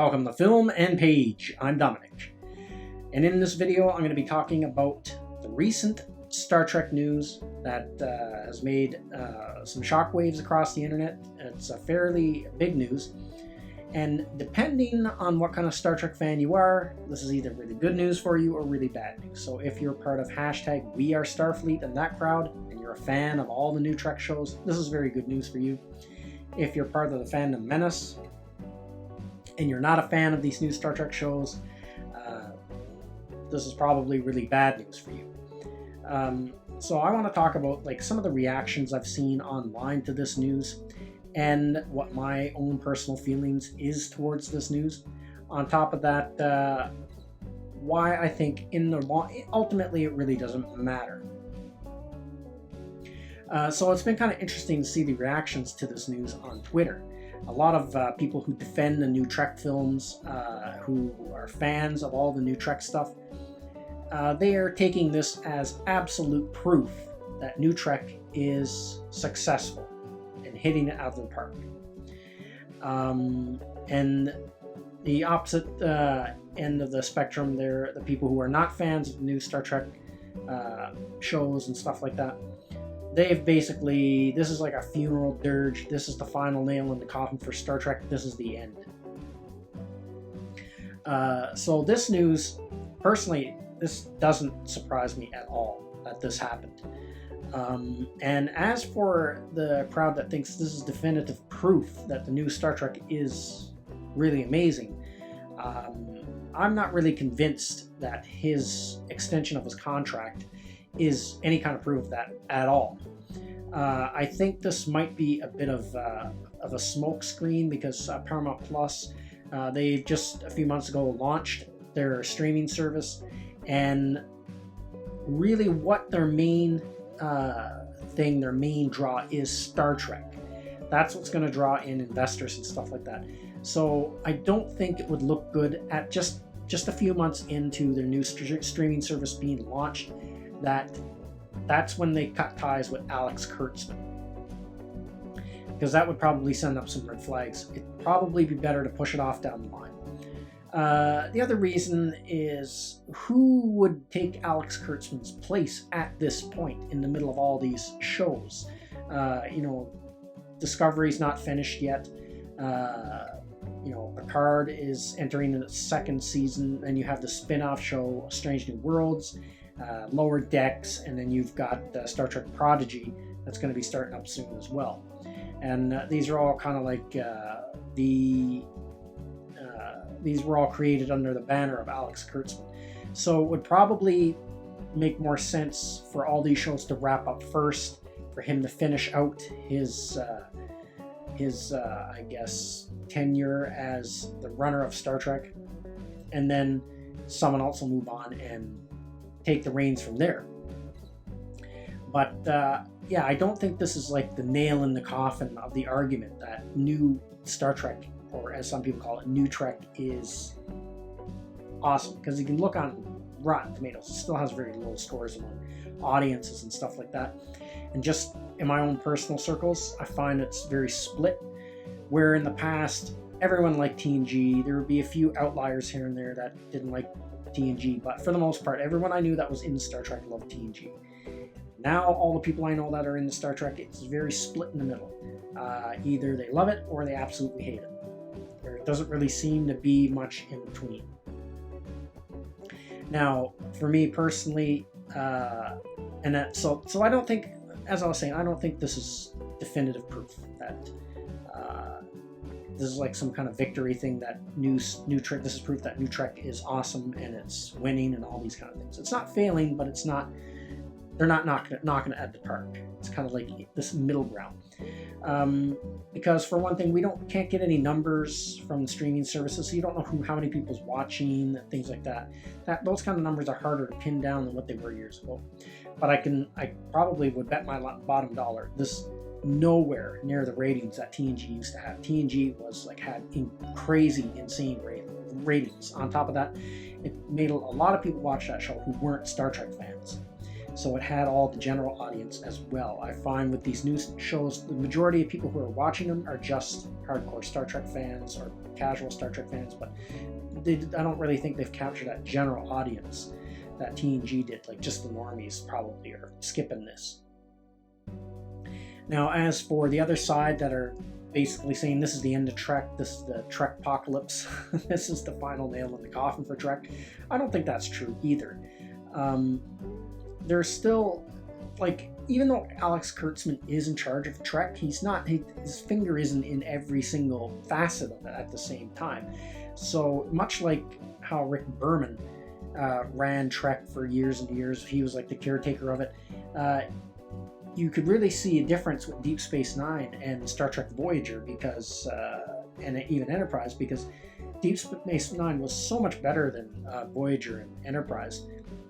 Welcome to Film and Page. I'm Dominic. And in this video, I'm going to be talking about the recent Star Trek news that has made some shockwaves across the internet. It's a fairly big news. And depending on what kind of Star Trek fan you are, this is either really good news for you or really bad news. So if you're part of #WeAreStarfleet and that crowd, and you're a fan of all the new Trek shows, this is very good news for you. If you're part of the fandom menace, and you're not a fan of these new Star Trek shows, this is probably really bad news for you. So I want to talk about some of the reactions I've seen online to this news and what my own personal feelings is towards this news. On top of that, why I think ultimately it really doesn't matter. So it's been kind of interesting to see the reactions to this news on Twitter. A lot of people who defend the new Trek films, who are fans of all the new Trek stuff, they are taking this as absolute proof that new Trek is successful and hitting it out of the park. And the opposite end of the spectrum, they're the people who are not fans of the new Star Trek shows and stuff like that. They've basically, this is like a funeral dirge. This is the final nail in the coffin for Star Trek. This is the end. So this news, personally, this doesn't surprise me at all that this happened. And as for the crowd that thinks this is definitive proof that the new Star Trek is really amazing, I'm not really convinced that his extension of his contract is any kind of proof of that at all. I think this might be a bit of a smoke screen because Paramount Plus, they just a few months ago launched their streaming service, and really what their main their main draw is Star Trek. That's what's going to draw in investors and stuff like that. So I don't think it would look good at just a few months into their new streaming service being launched that's when they cut ties with Alex Kurtzman, because that would probably send up some red flags. It'd probably be better to push it off down the line. The other reason is, who would take Alex Kurtzman's place at this point in the middle of all these shows? Discovery's not finished yet. Picard is entering its second season, and you have the spin-off show Strange New Worlds, Lower Decks, and then you've got Star Trek Prodigy that's going to be starting up soon as well. And these are all kind of like these were all created under the banner of Alex Kurtzman. So it would probably make more sense for all these shows to wrap up first, for him to finish out his I guess tenure as the runner of Star Trek, and then someone else will move on and take the reins from there. But I don't think this is like the nail in the coffin of the argument that new Star Trek, or as some people call it, new Trek, is awesome. Because you can look on Rotten Tomatoes, it still has very low scores among audiences and stuff like that. And just in my own personal circles, I find it's very split, where in the past everyone liked TNG. There would be a few outliers here and there that didn't like TNG, but for the most part, everyone I knew that was in Star Trek loved TNG. Now, all the people I know that are in the Star Trek, it's very split in the middle. Either they love it or they absolutely hate it. There doesn't really seem to be much in between. Now, for me personally, so I don't think, as I was saying, I don't think this is definitive proof that this is like some kind of victory thing, that new Trek. This is proof that new Trek is awesome and it's winning and all these kind of things. It's not failing, but it's not. They're not knocking it out the park. It's kind of like this middle ground. Because for one thing, we can't get any numbers from the streaming services, so you don't know how many people's watching, things like that. Those kind of numbers are harder to pin down than what they were years ago. But I probably would bet my bottom dollar this nowhere near the ratings that TNG used to have. TNG had crazy, insane ratings. On top of that, it made a lot of people watch that show who weren't Star Trek fans. so it had all the general audience as well. I find with these new shows, the majority of people who are watching them are just hardcore Star Trek fans or casual Star Trek fans, but I don't really think they've captured that general audience that TNG did. Like, just the normies probably are skipping this. Now, as for the other side that are basically saying this is the end of Trek, this is the Trek apocalypse, this is the final nail in the coffin for Trek, I don't think that's true either. There's still, like, even though Alex Kurtzman is in charge of Trek, his finger isn't in every single facet of it at the same time. So much like how Rick Berman ran Trek for years and years, he was like the caretaker of it, you could really see a difference with Deep Space Nine and Star Trek Voyager, because and even Enterprise, because Deep Space Nine was so much better than Voyager and Enterprise,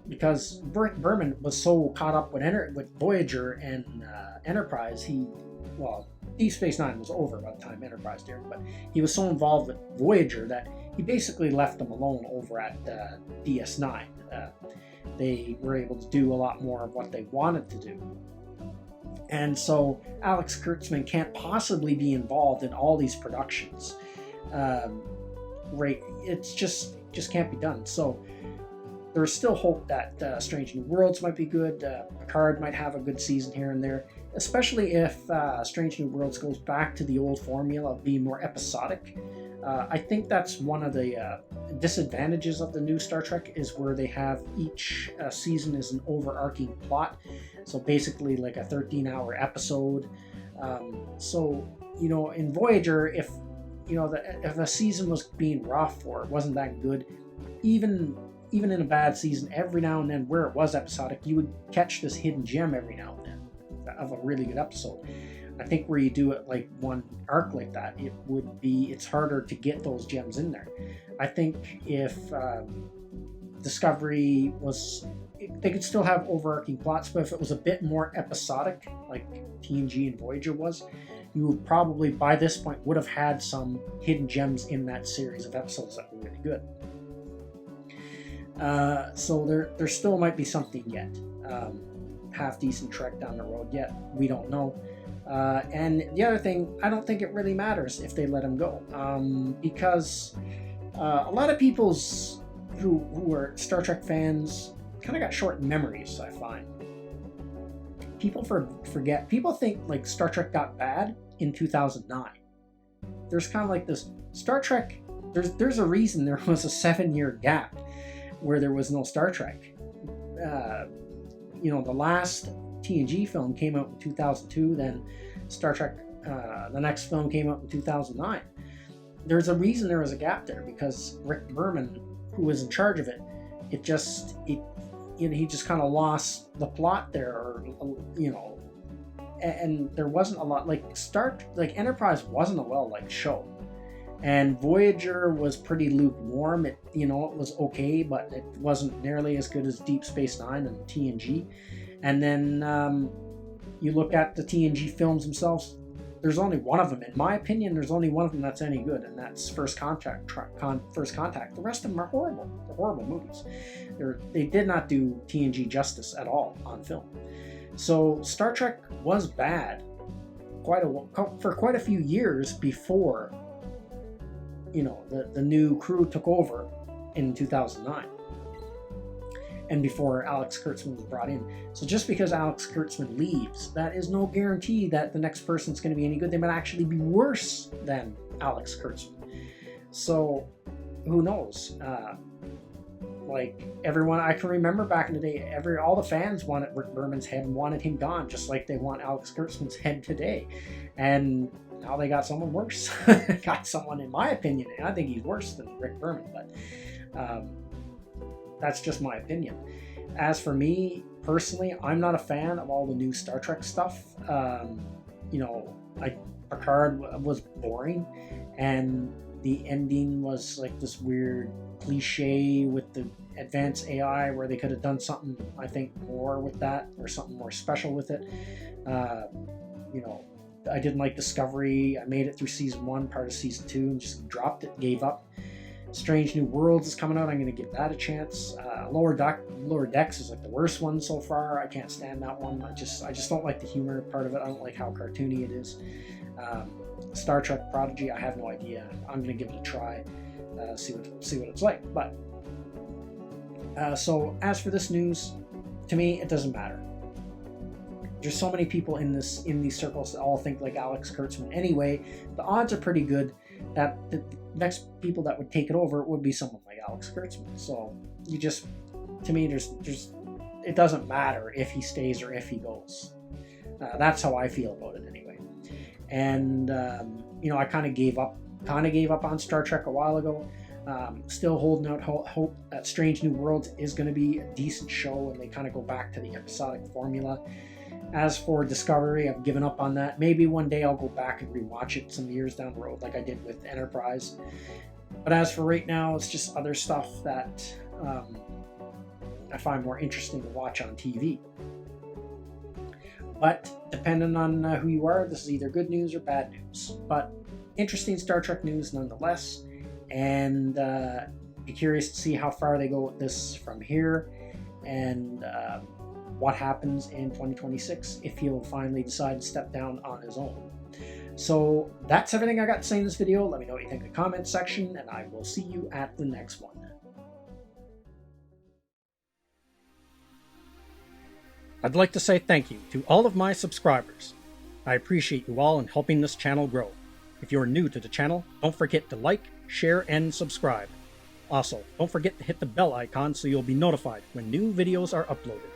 because Rick Berman was so caught up with Voyager and Enterprise. Deep Space Nine was over by the time Enterprise did, but he was so involved with Voyager that he basically left them alone over at DS9. They were able to do a lot more of what they wanted to do. And so Alex Kurtzman can't possibly be involved in all these productions. It's just can't be done. So there's still hope that Strange New Worlds might be good. Picard might have a good season here and there, especially if Strange New Worlds goes back to the old formula of being more episodic. I think that's one of the disadvantages of the new Star Trek, is where they have each season is an overarching plot. So basically like a 13-hour episode. So, in Voyager, if a season was being rough or it wasn't that good, even in a bad season, every now and then where it was episodic, you would catch this hidden gem every now and then of a really good episode. I think where you do it like one arc like that, it's harder to get those gems in there. I think if Discovery they could still have overarching plots, but if it was a bit more episodic, like TNG and Voyager was, you would probably, by this point, would have had some hidden gems in that series of episodes that were really good. So there still might be something yet. Half-decent Trek down the road yet. We don't know. And the other thing, I don't think it really matters if they let him go. Because a lot of people's who are Star Trek fans kind of got short memories, I find. People forget. People think like Star Trek got bad in 2009. There's kind of like this Star Trek. There's a reason there was a 7-year gap where there was no Star Trek. The last TNG film came out in 2002. Then Star Trek, the next film came out in 2009. There's a reason there was a gap there, because Rick Berman, who was in charge of it, he just kind of lost the plot there, and there wasn't a lot like Enterprise wasn't a well-liked show, and Voyager was pretty lukewarm. It was okay, but it wasn't nearly as good as Deep Space Nine and TNG. And then you look at the TNG films themselves. There's only one of them, in my opinion. There's only one of them that's any good, and that's First Contact. The rest of them are horrible. They're horrible movies. They did not do TNG justice at all on film. So Star Trek was bad for quite a few years before the new crew took over in 2009. And before Alex Kurtzman was brought in. So just because Alex Kurtzman leaves, that is no guarantee that the next person's going to be any good. They might actually be worse than Alex Kurtzman. So who knows? Everyone, I can remember back in the day, all the fans wanted Rick Berman's head and wanted him gone, just like they want Alex Kurtzman's head today. And now they got someone worse. Got someone, in my opinion, and I think he's worse than Rick Berman, but that's just my opinion. As for me, personally, I'm not a fan of all the new Star Trek stuff. Picard was boring, and the ending was like this weird cliche with the advanced AI where they could have done something, I think, more with that, or something more special with it. I didn't like Discovery. I made it through season 1, part of season 2, and just dropped it, gave up. Strange New Worlds is coming out. I'm going to give that a chance. Lower Decks is like the worst one so far. I can't stand that one. I just don't like the humor part of it. I don't like how cartoony it is. Star Trek Prodigy, I have no idea. I'm going to give it a try. See what it's like. But so as for this news, to me, it doesn't matter. There's so many people in these circles that all think like Alex Kurtzman anyway. The odds are pretty good that the next people that would take it over would be someone like Alex Kurtzman. So to me, it doesn't matter if he stays or if he goes. That's how I feel about it anyway. And I kind of gave up on Star Trek a while ago. Still holding out hope that Strange New Worlds is going to be a decent show and they kind of go back to the episodic formula. As for Discovery, I've given up on that. Maybe one day I'll go back and rewatch it some years down the road like I did with Enterprise. But as for right now, it's just other stuff that I find more interesting to watch on TV. But depending on who you are, this is either good news or bad news. But interesting Star Trek news nonetheless. And be curious to see how far they go with this from here. And what happens in 2026 if he'll finally decide to step down on his own. So that's everything I got to say in this video. Let me know what you think in the comments section, and I will see you at the next one. I'd like to say thank you to all of my subscribers. I appreciate you all in helping this channel grow. If you're new to the channel, don't forget to like, share, and subscribe. Also, don't forget to hit the bell icon so you'll be notified when new videos are uploaded.